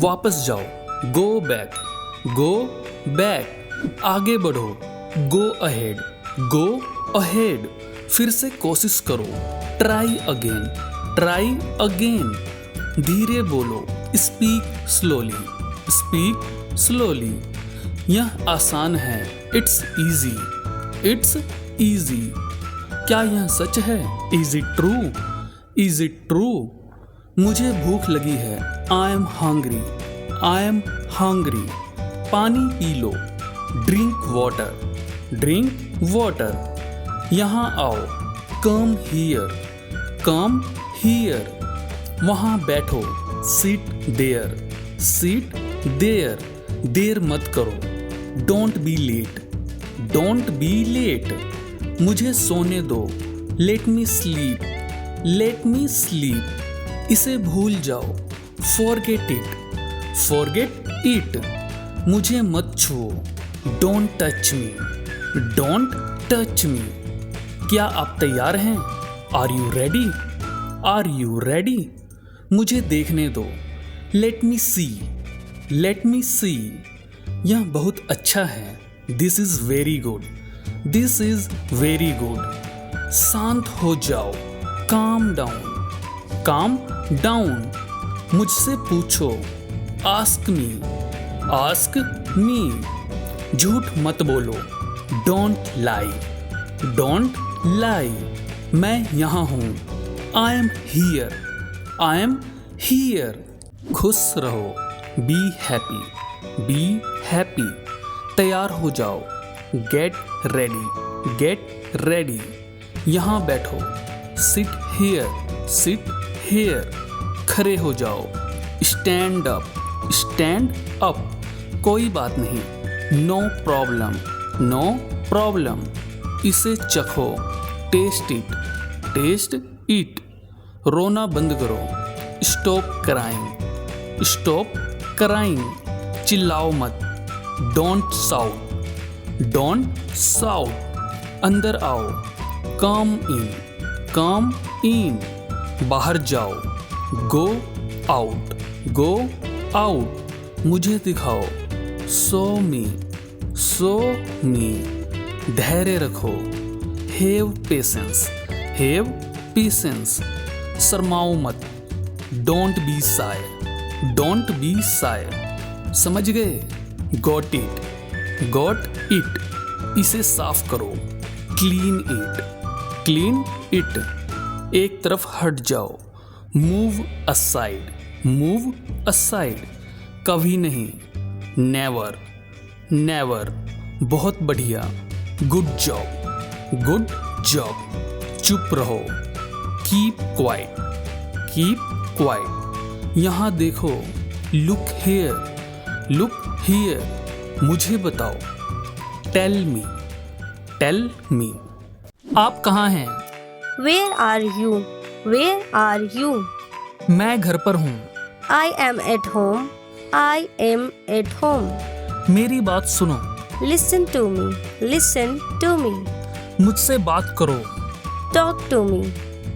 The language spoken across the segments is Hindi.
वापस जाओ, गो बैक, गो बैक, आगे बढ़ो, गो अहेड, गो अहेड, फिर से कोशिश करो, ट्राई अगेन, ट्राई अगेन, धीरे बोलो, स्पीक स्लोली, स्पीक स्लोली। यह आसान है, इट्स इजी, इट्स इजी। क्या यह सच है? Is it true? Is it true? मुझे भूख लगी है, I am hungry, I am hungry. पानी पी लो, ड्रिंक वाटर, ड्रिंक वाटर। यहाँ आओ, कम हियर, कम हियर। वहाँ बैठो, सिट देयर, सिट देयर। देर मत करो, don't be late, don't be late. मुझे सोने दो, let me sleep, let me sleep. इसे भूल जाओ, फॉरगेट इट, फॉरगेट इट। मुझे मत छुओ, don't touch me, don't touch me. क्या आप तैयार हैं? Are you ready? Are you ready? मुझे देखने दो, लेट मी सी, लेट मी सी। यह बहुत अच्छा है, this is very good, this is very good. शांत हो जाओ, काम डाउन, काम डाउन। मुझसे पूछो, आस्क मी, आस्क मी। झूठ मत बोलो, डोंट लाई, डोंट लाई। मैं यहाँ हूँ, I am here, I am here. खुश रहो, बी हैप्पी, बी हैप्पी। तैयार हो जाओ, गेट रेडी, गेट रेडी। यहाँ बैठो, सिट हियर, सिट हियर। खड़े हो जाओ, स्टैंड अप, स्टैंड अप। कोई बात नहीं, नो प्रॉब्लम, नो प्रॉब्लम। इसे चखो, टेस्ट इट, टेस्ट इट। रोना बंद करो, स्टॉप क्राइंग, स्टॉप क्राइंग। चिल्लाओ मत, डोंट साउट, डोंट साउट। अंदर आओ, कम इन, कम इन। बाहर जाओ, गो आउट, गो आउट। मुझे दिखाओ, सो मी, सो मी। धैर्य रखो, हैव पेशेंस, हैव पेशेंस। शर्माओ मत, don't be shy, don't be shy. समझ गए? Got it, got it. इसे साफ करो, क्लीन इट, क्लीन इट। एक तरफ हट जाओ, मूव असाइड, मूव असाइड। कभी नहीं, नेवर, नेवर। बहुत बढ़िया, गुड जॉब, गुड जॉब। चुप रहो, कीप क्वाइट, कीप क्वाइट। यहाँ देखो, लुक हियर, लुक हियर। मुझे बताओ, टेल मी, टेल मी। आप कहाँ हैं? Where are you? Where are you? मैं घर पर हूँ। I am at home. I am at home. मेरी बात सुनो, Listen to me. Listen to me. मुझसे बात करो। Talk to me.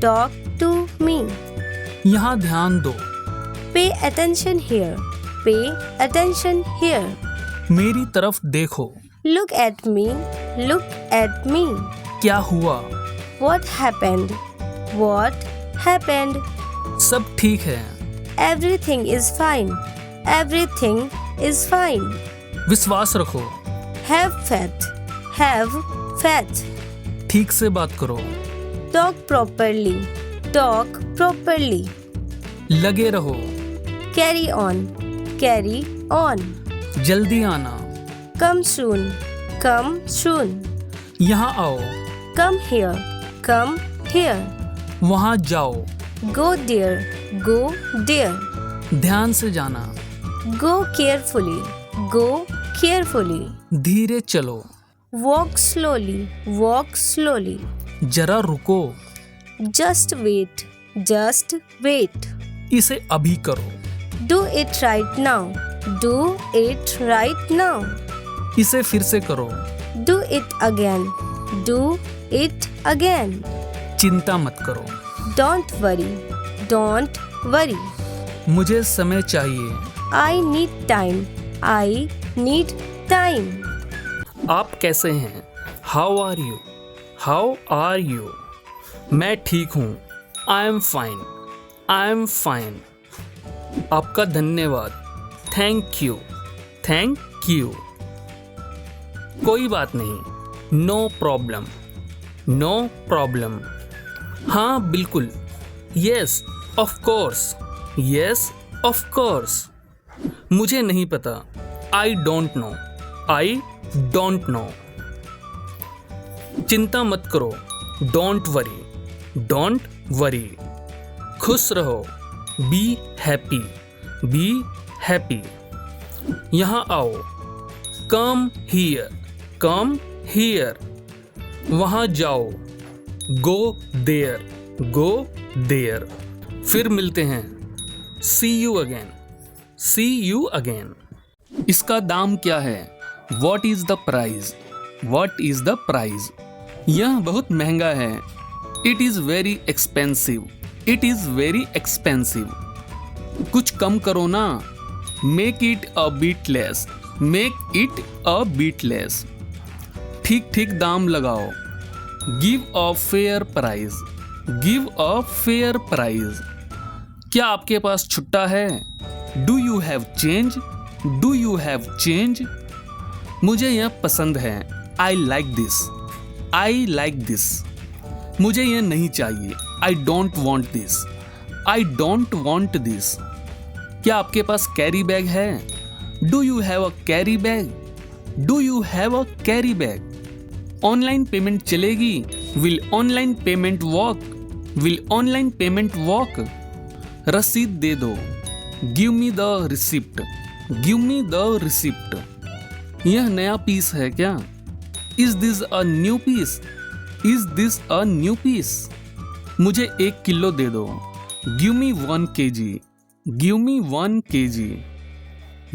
Talk to me. यहाँ ध्यान दो, Pay attention here. Pay attention here. मेरी तरफ देखो। Look at me. Look at me. क्या हुआ? What happened? What happened? सब ठीक है। Everything is fine. Everything is fine. विश्वास रखो, Have faith. Have faith. ठीक से बात करो। Talk properly. Talk properly. लगे रहो, Carry on. Carry on. जल्दी आना। Come soon. Come soon. यहाँ आओ, Come here. Come here. वहाँ जाओ, Go there. Go there. ध्यान से जाना। Go carefully. Go carefully. धीरे चलो, Walk slowly. Walk slowly. जरा रुको, Just wait. Just wait. इसे अभी करो, Do it right now. Do it right now. इसे फिर से करो, Do it again. Do it again. चिंता मत करो। Don't worry. Don't worry. मुझे समय चाहिए, I need time. I need time. आप कैसे हैं? How are you? How are you? मैं ठीक हूँ. I am fine. I am fine. आपका धन्यवाद. Thank you. Thank you. कोई बात नहीं. No problem. No problem. हाँ बिल्कुल. Yes of course. Yes of course. मुझे नहीं पता. I don't know. I don't know. चिंता मत करो. Don't worry. Don't worry. खुश रहो. Be happy. Be happy. यहाँ आओ. Come here. Come here. वहाँ जाओ. गो देयर. Go there. फिर मिलते हैं. See you again. See you again. इसका दाम क्या है? What is the price? What is the price? यह बहुत महंगा है. It is very expensive. It is very expensive. कुछ कम करो ना. Make it a bit less. Make it a bit less. ठीक ठीक दाम लगाओ. Give a fair price. Give a fair price. क्या आपके पास छुट्टा है? Do you have change? Do you have change? मुझे यह पसंद है. I like this. I like this. मुझे यह नहीं चाहिए. I don't want this. I don't want this. क्या आपके पास कैरी बैग है? Do you have a carry bag? Do you have a carry bag? Online payment चलेगी? Will online payment walk? Will online payment walk? रसीद दे दो. Give me the receipt. Give me the receipt. यह नया पीस है क्या? Is this a new piece? Is this a new piece? मुझे 1 किलो दे दो. Give me 1 kg. Give me 1 kg.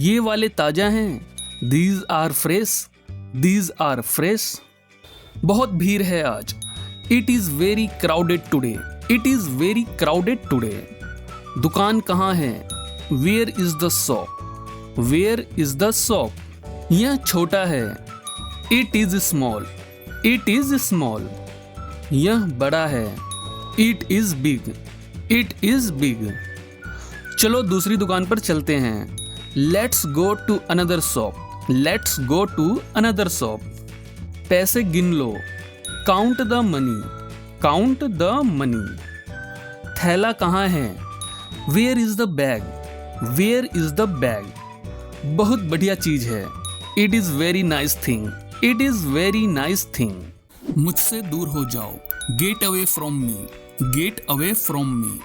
ये वाले ताजा हैं. These are fresh. These are fresh. बहुत भीड़ है आज. It is very crowded today. It is very crowded today. दुकान कहाँ है? Where is the shop? Where is the shop? यह छोटा है. It is small. It is small. यह बड़ा है. It is big. It is big. चलो दूसरी दुकान पर चलते हैं. Let's go to another shop. Let's go to another shop. पैसे गिन लो. Count the money. Count the money. थैला कहाँ है? Where is the bag? Where is the bag? बहुत बढ़िया चीज है. It is very nice thing. It is very nice thing. मुझसे दूर हो जाओ. Get away from me. Get away from मी.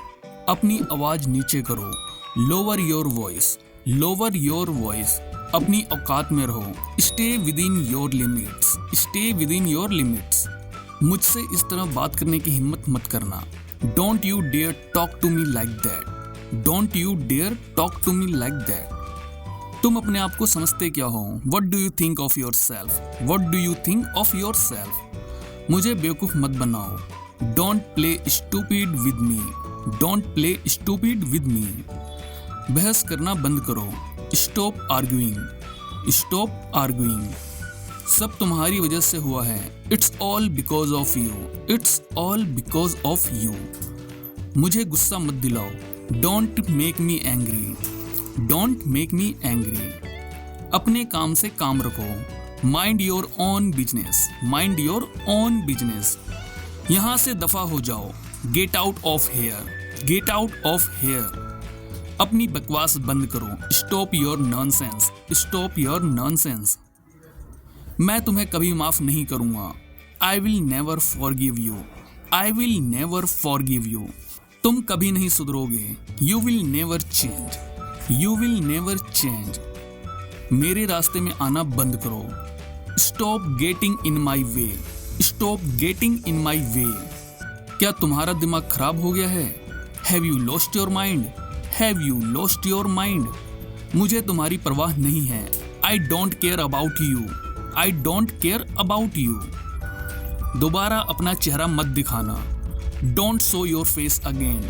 अपनी आवाज नीचे करो. Lower your voice. Lower your voice. अपनी औकात में रहो. Stay within your limits. Stay within your limits. मुझसे इस तरह बात करने की हिम्मत मत करना. Don't you dare talk to me like that. Don't you dare talk to me like that. तुम अपने आप को समझते क्या हो? What do you think of yourself? What do you think of your self? मुझे बेवकूफ मत बनाओ. Don't play stupid with me. Don't play stupid with me. बहस करना बंद करो. Stop arguing. Stop arguing. सब तुम्हारी वजह से हुआ है. It's all because of you. It's all because of you. मुझे गुस्सा मत दिलाओ. Don't make me angry. Don't make me angry. अपने काम से काम रखो. Mind your own business. Mind your own business. यहां से दफा हो जाओ. Gate out of here. Get out of here. अपनी बकवास बंद करो. Stop your nonsense. Stop your nonsense. मैं तुम्हें कभी माफ नहीं करूंगा. I will never forgive you. I will never forgive you. तुम कभी नहीं सुधरोगे. You will never change. You will never change. मेरे रास्ते में आना बंद करो. Stop getting in my way. Stop getting in my way. क्या तुम्हारा दिमाग खराब हो गया है? Have you lost your mind? Have you lost your mind? मुझे तुम्हारी परवाह नहीं है. I don't care about you. I don't care about you. दोबारा अपना चेहरा मत दिखाना. Don't show your face again.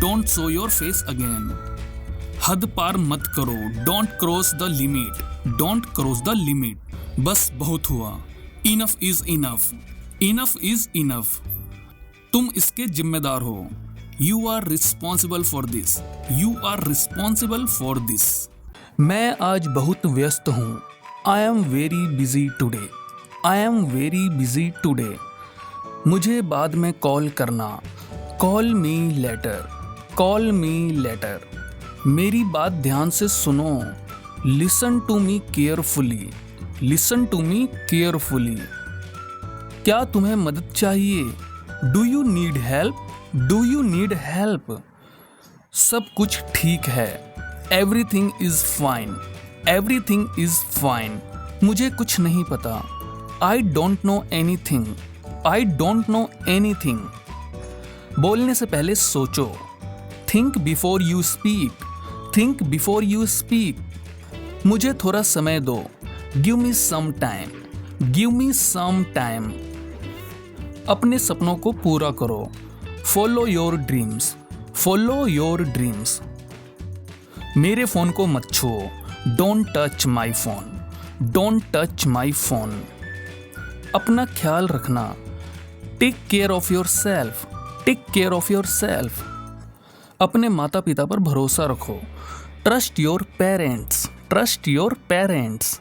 Don't show your face again. हद पार मत करो, don't cross the limit, don't cross the limit. बस बहुत हुआ, enough is enough, enough is enough. तुम इसके जिम्मेदार हो, you are responsible for this, you are responsible for this. मैं आज बहुत व्यस्त हूँ, I am very busy today, I am very busy today. मुझे बाद में कॉल करना, call me later, call me later. मेरी बात ध्यान से सुनो, listen to me carefully, listen to me carefully. क्या तुम्हें मदद चाहिए? Do you need help, do you need help? सब कुछ ठीक है, everything is fine, everything is fine. मुझे कुछ नहीं पता, I don't know anything, I don't know anything. बोलने से पहले सोचो, think before you speak, think before you speak. मुझे थोड़ा समय दो, give me some time, give me some time. अपने सपनों को पूरा करो, follow your dreams, follow your dreams. मेरे फोन को मत छुओ, don't touch my phone, don't touch my phone. अपना ख्याल रखना, take care of yourself, take care of yourself. अपने माता पिता पर भरोसा रखो, trust your parents, trust your parents.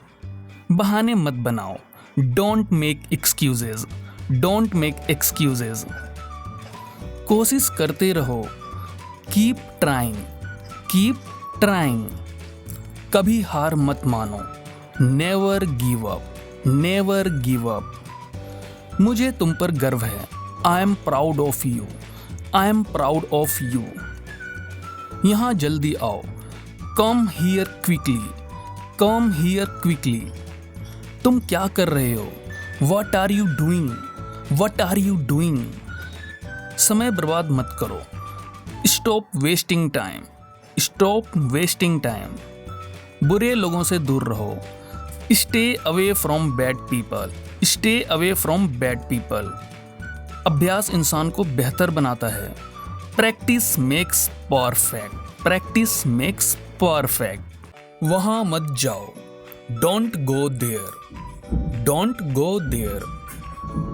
बहाने मत बनाओ, don't make excuses, don't make excuses. कोशिश करते रहो, कीप ट्राइंग, कीप ट्राइंग। कभी हार मत मानो, never give up, never give up. मुझे तुम पर गर्व है, I am proud of you, I am proud of you. यहाँ जल्दी आओ, come here quickly, come here quickly. तुम क्या कर रहे हो? What are you doing, what are you doing? समय बर्बाद मत करो, stop wasting time, stop wasting time. बुरे लोगों से दूर रहो, stay away from bad people, stay away from bad people. अभ्यास इंसान को बेहतर बनाता है, practice makes perfect, practice makes perfect. वहाँ मत जाओ, don't go there, don't go there.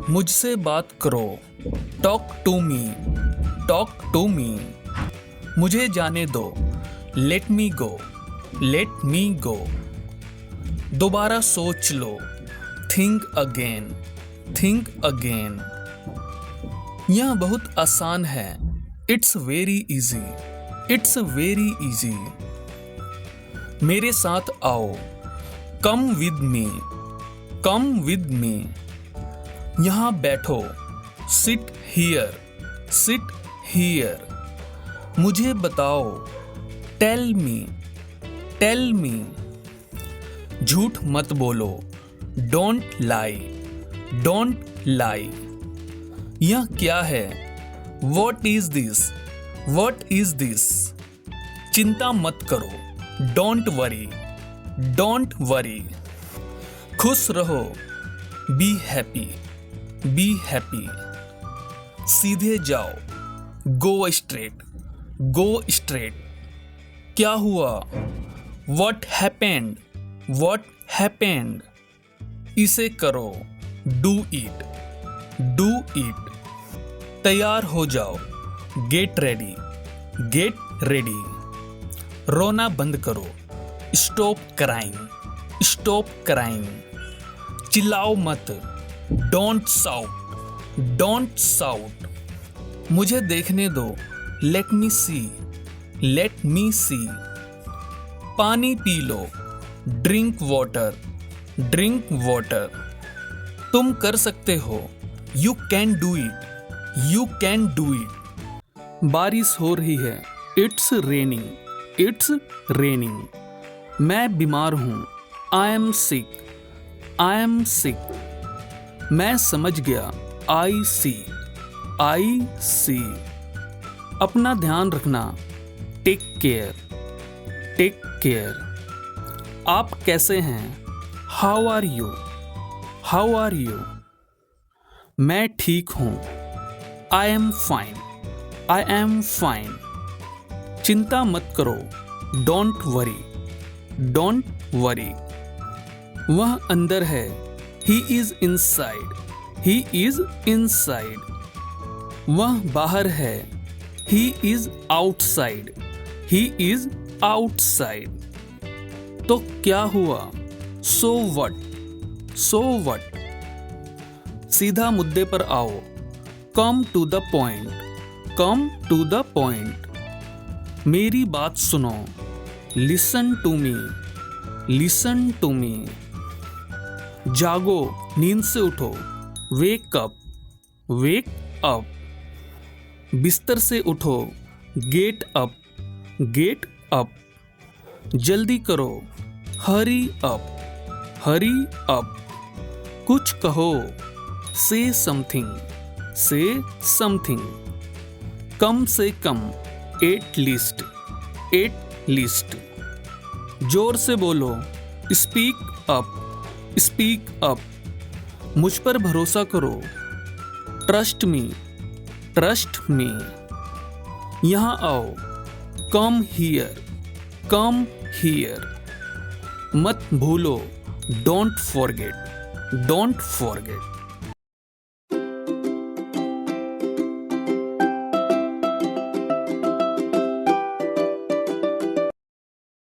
मुझसे बात करो, talk to me, talk to me. मुझे जाने दो, लेट मी गो, लेट मी गो। दोबारा सोच लो, थिंक अगेन, थिंक अगेन। यह बहुत आसान है, it's very easy, it's very easy. मेरे साथ आओ, come with me, come with me. यहाँ बैठो, सिट हियर, सिट हियर। मुझे बताओ, टेल मी, टेल मी। झूठ मत बोलो, डोंट लाई, डोंट लाई। यह क्या है? What is this, what is this? चिंता मत करो, डोंट वरी, डोंट वरी। खुश रहो, बी हैप्पी, बी हैप्पी। सीधे जाओ, गो स्ट्रेट, गो स्ट्रेट। क्या हुआ? What happened, what happened? इसे करो, डू इट, डू इट। तैयार हो जाओ, गेट रेडी, गेट रेडी। रोना बंद करो, स्टॉप क्राइंग, स्टॉप क्राइंग। चिल्लाओ मत, डोंट साउट, डोंट साउट। मुझे देखने दो, लेट मी सी, लेट मी सी। पानी पी लो, ड्रिंक वाटर, ड्रिंक वाटर। तुम कर सकते हो, you can do it, you can do it. बारिश हो रही है, इट्स रेनिंग, इट्स रेनिंग। मैं बीमार हूँ, I am sick, I am sick. मैं समझ गया, आई सी, आई सी। अपना ध्यान रखना, टेक केयर, टेक केयर। आप कैसे हैं? How are you, how are you? मैं ठीक हूँ, I am fine, I am fine. चिंता मत करो, डोंट वरी, डोंट वरी। वह अंदर है, he is inside, he is inside. वह बाहर है, he is outside, he is outside. तो क्या हुआ? So what, so what. सीधा मुद्दे पर आओ, come to the point, come to the point. मेरी बात सुनो, listen to me, listen to me. जागो, नींद से उठो, वेक अप, वेक अप। बिस्तर से उठो, गेट अप, गेट अप। जल्दी करो, हरी अप, हरी अप। कुछ कहो, से समथिंग, से समथिंग। कम से कम, एट लीस्ट, एट लीस्ट। जोर से बोलो, स्पीक अप, स्पीक अप। मुझ पर भरोसा करो, ट्रस्ट मी, ट्रस्ट मी। यहाँ आओ, कम हियर, कम हियर। मत भूलो, डोंट फॉरगेट, डोंट फॉरगेट।